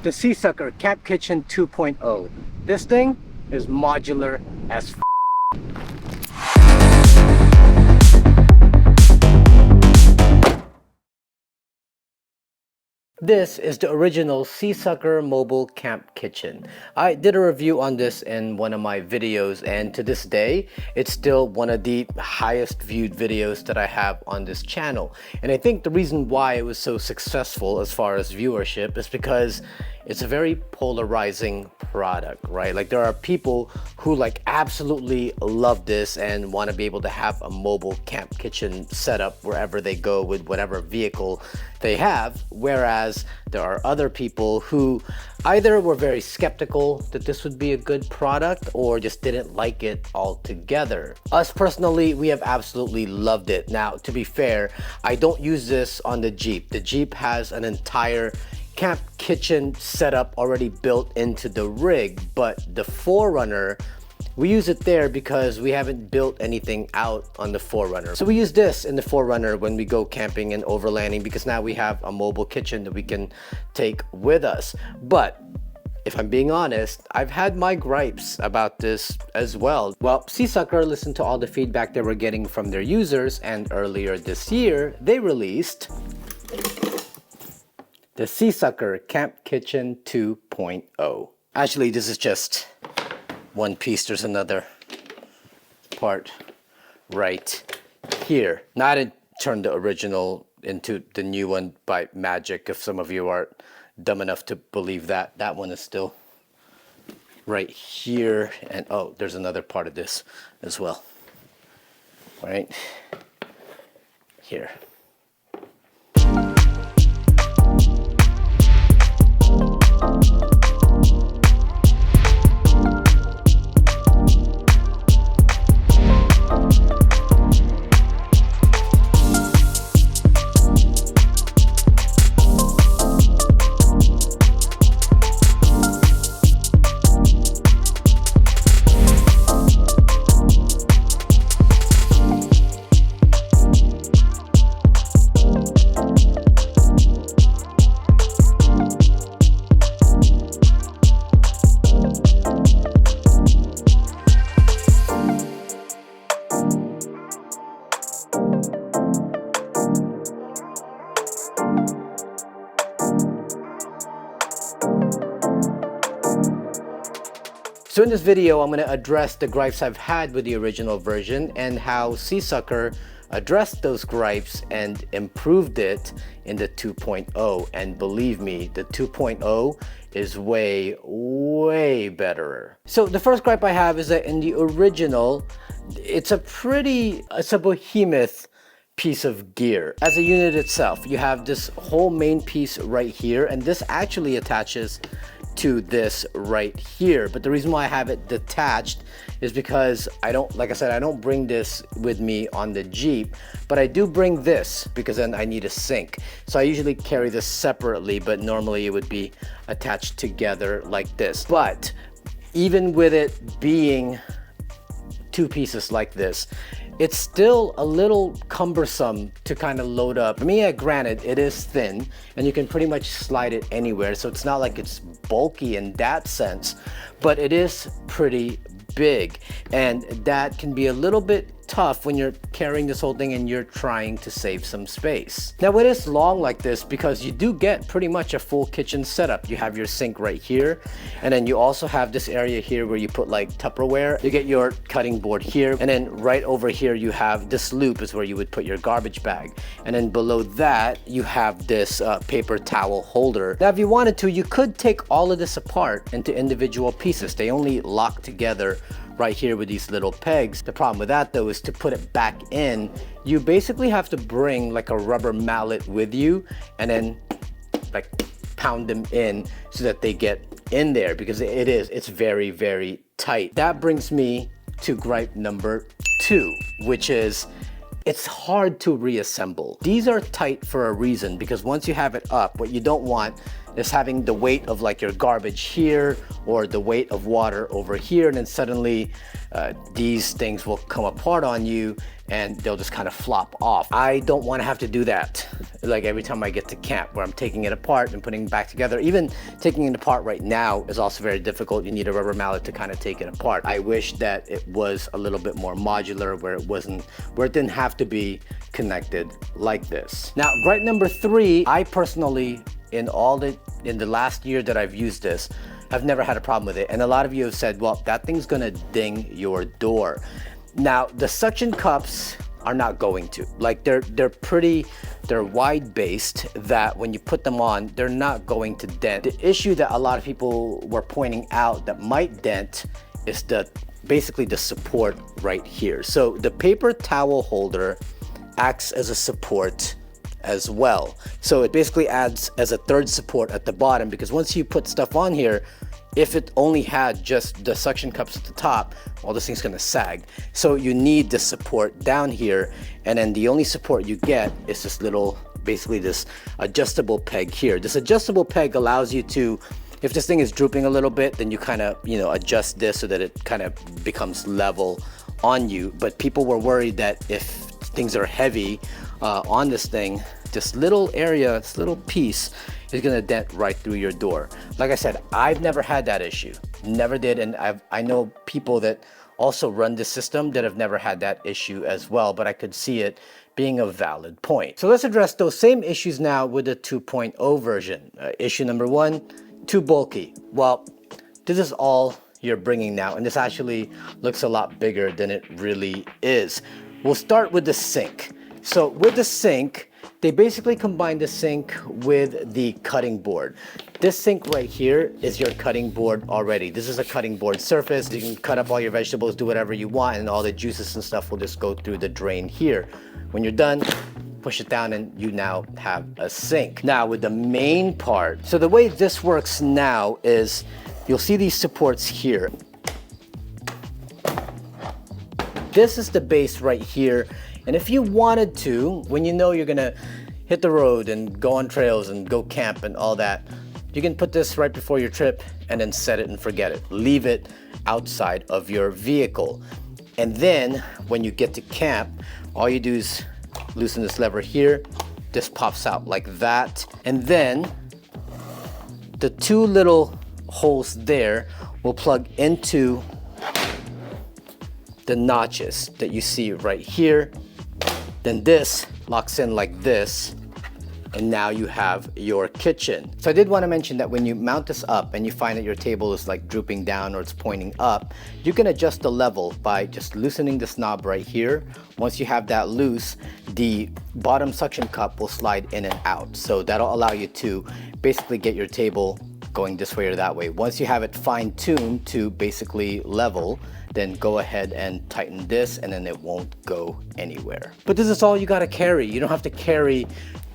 the SeaSucker Camp Kitchen 2.0. This thing is modular as f. This is the original SeaSucker Mobile Camp Kitchen. I did a review on this in one of my videos, and to this day, it's still one of the highest viewed videos that I have on this channel. And I think the reason why it was so successful as far as viewership is because it's a very polarizing product, right? Like, there are people who like absolutely love this and want to be able to have a mobile camp kitchen setup wherever they go with whatever vehicle they have, whereas there are other people who either were very skeptical that this would be a good product or just didn't like it altogether. Us personally, we have absolutely loved it. Now, to be fair, I don't use this on the Jeep. The Jeep has an entire camp kitchen setup already built into the rig, but the 4Runner, we use it there because we haven't built anything out on the 4Runner. So we use this in the 4Runner when we go camping and overlanding, because now we have a mobile kitchen that we can take with us. But if I'm being honest, I've had my gripes about this as well. Well, SeaSucker listened to all the feedback they were getting from their users, and earlier this year, they released the SeaSucker Camp Kitchen 2.0. Actually, this is just one piece. There's another part right here. Now, I didn't turn the original into the new one by magic, if some of you aren't dumb enough to believe that. That one is still right here. And oh, there's another part of this as well. Right here. So in this video, I'm going to address the gripes I've had with the original version and how SeaSucker addressed those gripes and improved it in the 2.0. And believe me, the 2.0 is way better. So the first gripe I have is that in the original, it's a behemoth piece of gear. As a unit itself, you have this whole main piece right here, and this actually attaches to this right here. But the reason why I have it detached is because like I said, I don't bring this with me on the Jeep, but I do bring this because then I need a sink. So I usually carry this separately, but normally it would be attached together like this. But even with it being two pieces like this, it's still a little cumbersome to kind of load up. I mean, yeah, granted, it is thin and you can pretty much slide it anywhere, so it's not like it's bulky in that sense, but it is pretty big, and that can be a little bit tough when you're carrying this whole thing and you're trying to save some space. Now, it is long like this because you do get pretty much a full kitchen setup. You have your sink right here, and then you also have this area here where you put like Tupperware. You get your cutting board here, and then right over here you have this loop is where you would put your garbage bag, and then below that you have this paper towel holder. Now, if you wanted to, you could take all of this apart into individual pieces. They only lock together right here with these little pegs. The problem with that though is to put it back in, you basically have to bring like a rubber mallet with you and then like pound them in so that they get in there, because it's very tight. That brings me to gripe number 2, which is it's hard to reassemble. These are tight for a reason, because once you have it up, what you don't want is having the weight of like your garbage here or the weight of water over here, and then suddenly these things will come apart on you and they'll just kind of flop off. I don't want to have to do that like every time I get to camp, where I'm taking it apart and putting it back together. Even taking it apart right now is also very difficult. You need a rubber mallet to kind of take it apart. I wish that it was a little bit more modular, where it didn't have to be connected like this. Now, gripe number 3, I personally, in the last year that I've used this, I've never had a problem with it. And a lot of you have said, well, that thing's gonna ding your door. Now, the suction cups are not going to. Like they're wide based, that when you put them on, they're not going to dent. The issue that a lot of people were pointing out that might dent is basically the support right here. So the paper towel holder acts as a support as well. So it basically adds as a third support at the bottom, because once you put stuff on here, if it only had just the suction cups at the top, well, this thing's gonna sag. So you need the support down here, and then the only support you get is this little, basically this adjustable peg here. This adjustable peg allows you to, if this thing is drooping a little bit, then you kind of, adjust this so that it kind of becomes level on you. But people were worried that if things are heavy on this thing, this little area, this little piece is gonna dent right through your door. Like I said, I've never had that issue, never did, and I know people that also run this system that have never had that issue as well, but I could see it being a valid point. So let's address those same issues now with the 2.0 version. Issue number 1, too bulky. Well, this is all you're bringing now, and this actually looks a lot bigger than it really is. We'll start with the sink. So with the sink, they basically combine the sink with the cutting board. This sink right here is your cutting board already. This is a cutting board surface. You can cut up all your vegetables, do whatever you want, and all the juices and stuff will just go through the drain here. When you're done, push it down and you now have a sink. Now with the main part, so the way this works now is you'll see these supports here. This is the base right here. And if you wanted to, when you know you're gonna hit the road and go on trails and go camp and all that, you can put this right before your trip and then set it and forget it. Leave it outside of your vehicle. And then when you get to camp, all you do is loosen this lever here. This pops out like that. And then the 2 little holes there will plug into the notches that you see right here. Then this locks in like this, and now you have your kitchen. So I did want to mention that when you mount this up and you find that your table is like drooping down or it's pointing up, you can adjust the level by just loosening this knob right here. Once you have that loose, the bottom suction cup will slide in and out. So that'll allow you to basically get your table going this way or that way. Once you have it fine-tuned to basically level, then go ahead and tighten this, and then it won't go anywhere. But this is all you gotta carry. You don't have to carry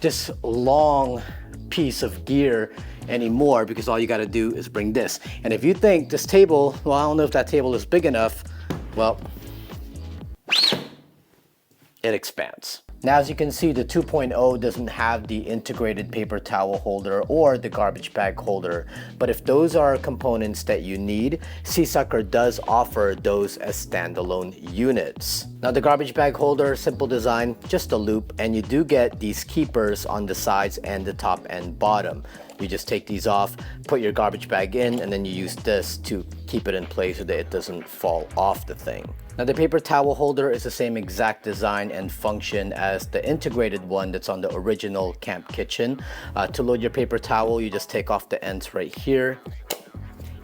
this long piece of gear anymore, because all you gotta do is bring this. And if you think this table, well, I don't know if that table is big enough, well, it expands. Now, as you can see, the 2.0 doesn't have the integrated paper towel holder or the garbage bag holder. But if those are components that you need, SeaSucker does offer those as standalone units. Now, the garbage bag holder, simple design, just a loop, and you do get these keepers on the sides and the top and bottom. You just take these off, put your garbage bag in, and then you use this to keep it in place so that it doesn't fall off the thing. Now, the paper towel holder is the same exact design and function as the integrated one that's on the original Camp Kitchen. To load your paper towel, you just take off the ends right here.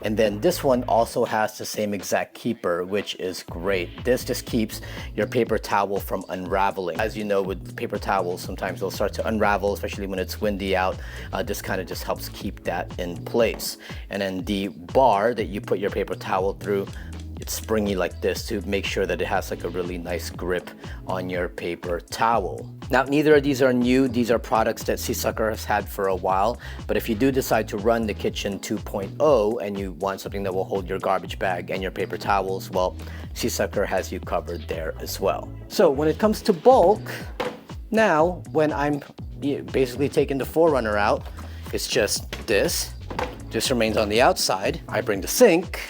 And then this one also has the same exact keeper, which is great. This just keeps your paper towel from unraveling. As you know, with paper towels, sometimes they'll start to unravel, especially when it's windy out. This kind of just helps keep that in place. And then the bar that you put your paper towel through, it's springy like this to make sure that it has like a really nice grip on your paper towel. Now, neither of these are new. These are products that SeaSucker has had for a while. But if you do decide to run the Kitchen 2.0 and you want something that will hold your garbage bag and your paper towels, well, SeaSucker has you covered there as well. So when it comes to bulk, now when I'm basically taking the 4Runner out, It's just this. This remains on the outside. I bring the sink,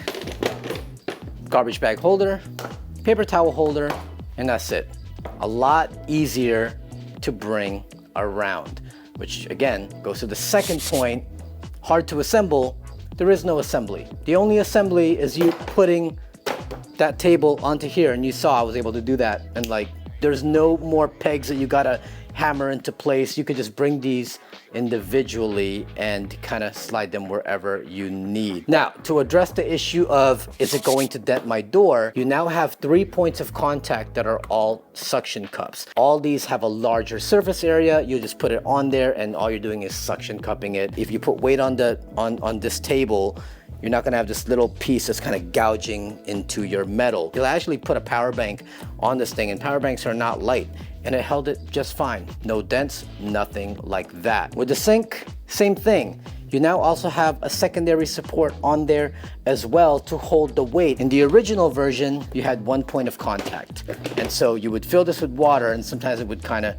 garbage bag holder, paper towel holder, and that's it. A lot easier to bring around, which again goes to the second point, hard to assemble. There is no assembly. The only assembly is you putting that table onto here, and you saw I was able to do that, and like there's no more pegs that you gotta hammer into place. You could just bring these individually and kind of slide them wherever you need. Now, to address the issue of is it going to dent my door, you now have 3 points of contact that are all suction cups. All these have a larger surface area. You just put it on there and all you're doing is suction cupping it. If you put weight on this table, you're not gonna have this little piece that's kind of gouging into your metal. You'll actually put a power bank on this thing, and power banks are not light, and it held it just fine. No dents, nothing like that. With the sink, same thing. You now also have a secondary support on there as well to hold the weight. In the original version, you had 1 point of contact. And so you would fill this with water and sometimes it would kind of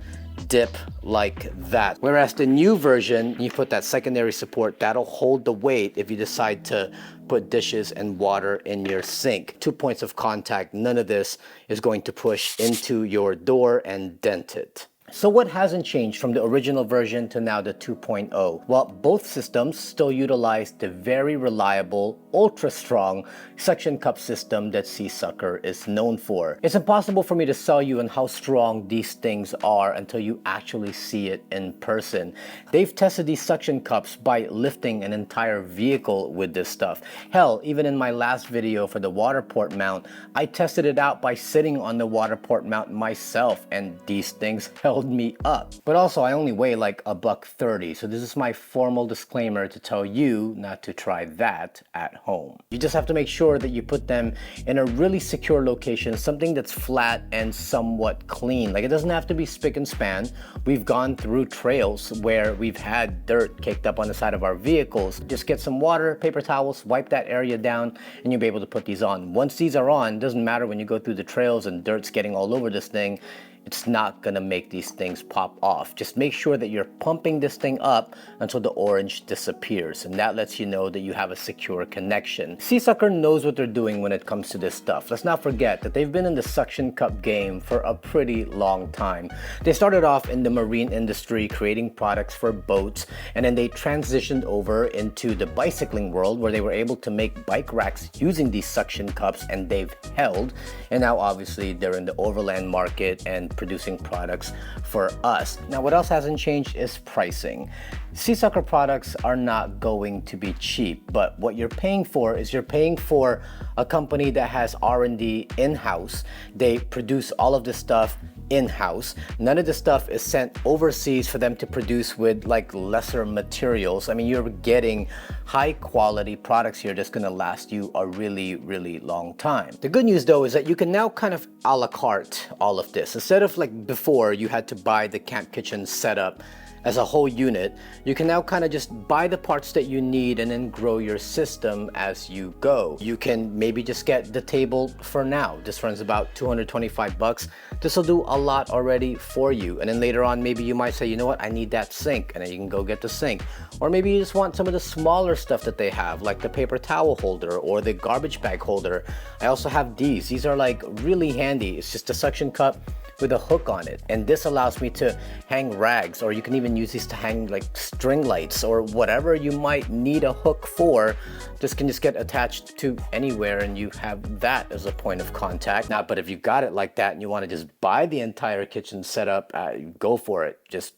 dip like that. Whereas the new version, you put that secondary support, that'll hold the weight if you decide to put dishes and water in your sink. 2 points of contact, none of this is going to push into your door and dent it. So what hasn't changed from the original version to now the 2.0? Well, both systems still utilize the very reliable, ultra strong suction cup system that SeaSucker is known for. It's impossible for me to sell you on how strong these things are until you actually see it in person. They've tested these suction cups by lifting an entire vehicle with this stuff. Hell, even in my last video for the water port mount, I tested it out by sitting on the water port mount myself, and these things held me up. But also, I only weigh like $130, so this is my formal disclaimer to tell you not to try that at home. You just have to make sure that you put them in a really secure location, something that's flat and somewhat clean. Like, it doesn't have to be spick and span. We've gone through trails where we've had dirt caked up on the side of our vehicles. Just get some water, paper towels, wipe that area down, and you'll be able to put these on. Once these are on, it doesn't matter when you go through the trails and dirt's getting all over this thing, it's not gonna make these things pop off. Just make sure that you're pumping this thing up until the orange disappears, and that lets you know that you have a secure connection. SeaSucker knows what they're doing when it comes to this stuff. Let's not forget that they've been in the suction cup game for a pretty long time. They started off in the marine industry creating products for boats, and then they transitioned over into the bicycling world where they were able to make bike racks using these suction cups, and they've held. And now obviously they're in the overland market and producing products for us. Now, what else hasn't changed is pricing. SeaSucker products are not going to be cheap, but what you're paying for is you're paying for a company that has R&D in-house. They produce all of this stuff in-house. None of the stuff is sent overseas for them to produce with like lesser materials. I mean, you're getting high quality products here that's gonna last you a really, really long time. The good news though is that you can now kind of a la carte all of this. Instead of like before, you had to buy the camp kitchen setup as a whole unit, you can now kind of just buy the parts that you need and then grow your system as you go. You can maybe just get the table for now. This runs about 225 bucks. This will do a lot already for you. And then later on, maybe you might say, you know what, I need that sink, and then you can go get the sink. Or maybe you just want some of the smaller stuff that they have, like the paper towel holder or the garbage bag holder. I also have these. These are like really handy. It's just a suction cup with a hook on it, and this allows me to hang rags, or you can even use these to hang like string lights or whatever you might need a hook for. This can just get attached to anywhere and you have that as a point of contact. Now, but if you got it like that and you want to just buy the entire kitchen setup, go for it. Just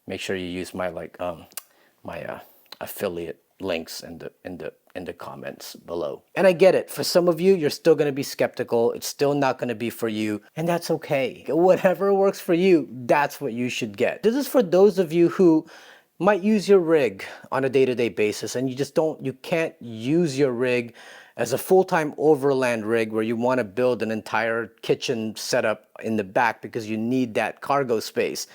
make sure you use my my affiliate links in the comments below. And I get it, for some of you, you're still gonna be skeptical. It's still not gonna be for you, and that's okay. Whatever works for you, that's what you should get. This is for those of you who might use your rig on a day-to-day basis, and you can't use your rig as a full-time overland rig where you want to build an entire kitchen setup in the back because you need that cargo space.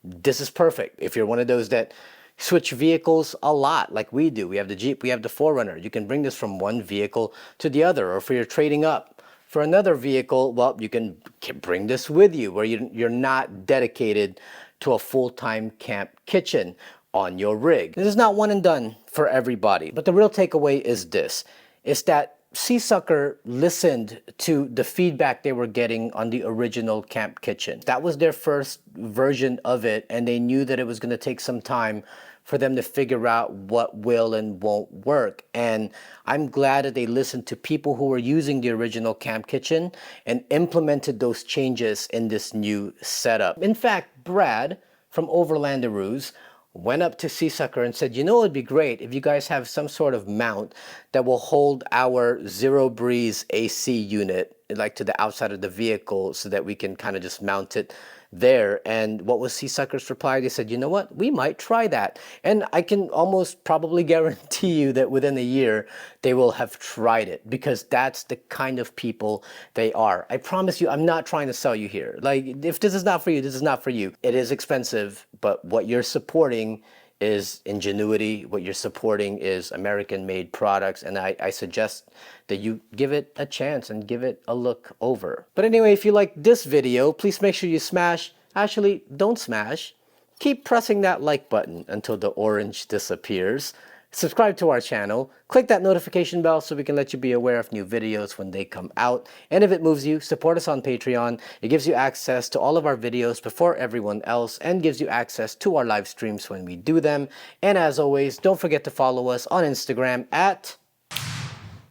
This is perfect. If you're one of those that switch vehicles a lot like we do. We have the Jeep, we have the 4Runner. You can bring this from one vehicle to the other, or if you're trading up for another vehicle, well, you can bring this with you where you're not dedicated to a full-time camp kitchen. on your rig. This is not one and done for everybody, but the real takeaway is this, is that SeaSucker listened to the feedback they were getting on the original Camp Kitchen. That was their first version of it, and they knew that it was going to take some time for them to figure out what will and won't work. And I'm glad that they listened to people who were using the original Camp Kitchen and implemented those changes in this new setup. In fact, Brad from Overlandaroos went up to SeaSucker and said, you know, it'd be great if you guys have some sort of mount that will hold our zero breeze AC unit like to the outside of the vehicle so that we can kind of just mount it there. And what was SeaSucker's reply? They said, you know what, we might try that. And I can almost probably guarantee you that within a year they will have tried it, because that's the kind of people they are. I promise you, I'm not trying to sell you here. Like, if this is not for you, this is not for you. It is expensive, but what you're supporting is ingenuity. What you're supporting is American-made products, and I suggest that you give it a chance and give it a look over. But anyway, if you like this video, please make sure you smash, actually don't smash, keep pressing that like button until the orange disappears. Subscribe to our channel, click that notification bell so we can let you be aware of new videos when they come out. And if it moves you, support us on Patreon. It gives you access to all of our videos before everyone else and gives you access to our live streams when we do them. And as always, don't forget to follow us on Instagram at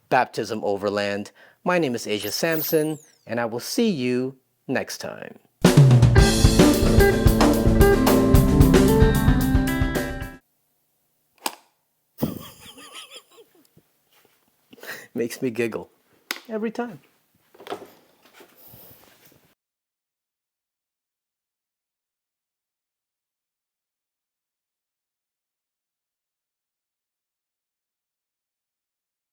Baptism Overland. My name is Asia Sampson, and I will see you next time. Makes me giggle every time.